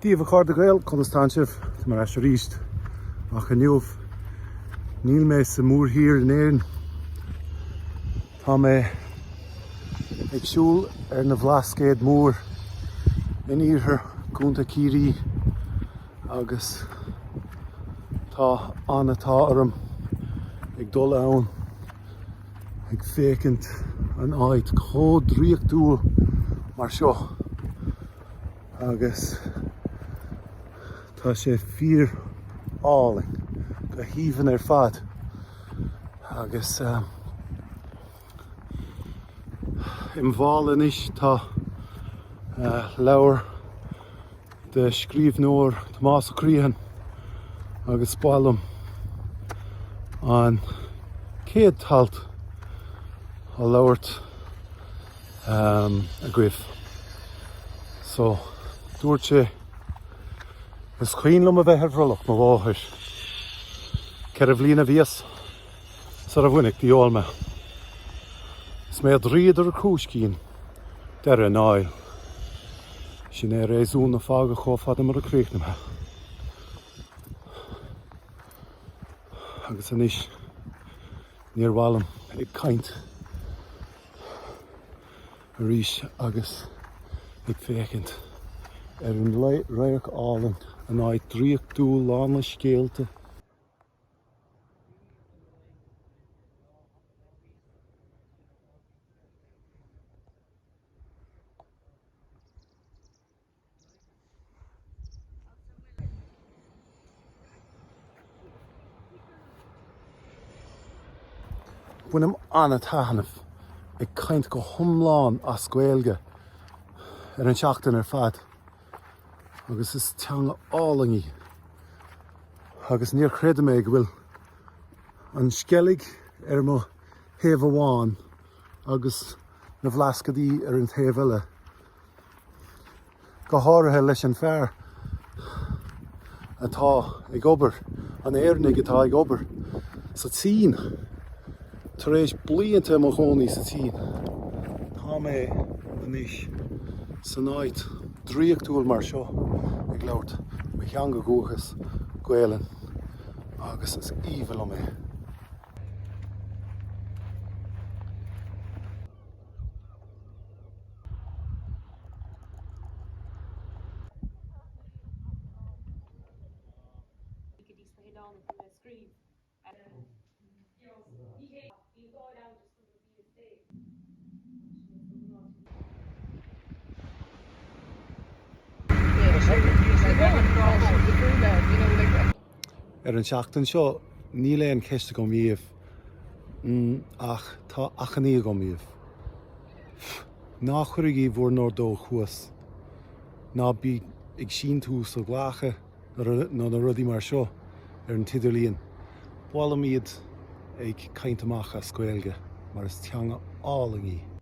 Díomh Corca Dhuibhne conversational mar as ríist ach aniuh níl mé sa múr hir in éireann. Tá mé ag siúl na Blasket múr in Oidhreacht Corca Dhuibhne agus tá anatá orm ag dul ann ag fécint an áit Oidhreacht dúil mar seo agus tá sé fheirtéarthaigh go híomhann fad agus im bháil inis tá leabhar de scríbhneoir Tomás Ó Criomhthain agus bailim an céad talt a labhairt a gcuimh. So dúirt sé is chuoinlumm a bheith ar bhrolach má bháthir ceir a bhliain a bhíos sa a bhuinig díolma. Is mé dríad ar cúis cín deir an áil sin é réasún na fága chomh mar a críochnaithe. Agus anis níor bhailim ag caint a rís agus ag fécint ar an Oidhreacht álainn an Oidhreacht dúil lána scéalta. Bunim anna taitneamh ag caint go thomláin as Gaeilge ar an seachtain ar fad agus is teanga álainní agus níor chreidim mé go bhfuil an skellig ar mo thaobh amháin agus na Blasketí ar an taobh eile go háirithe leis an fearr atá ag obair an éirnig atá ag obair sa tín tar éis blianta mo chónaí sa tín. Tá mé anis san Oidhreacht dúil mar seo ag labhairt me cheanga gúchas Gaeilge agus is íomhil mé. Ar an seachtain seo níl éon ceiste go míomh ach tá achanaí go míomh. Ná chuirigí bhór nóir dó chuas ná bí ag sin tú sa ghlacha nó na rudaí mar seo ar an tidirlíon. Bhálam iad ag caint amach as Gaeilge mar is teanga álainní.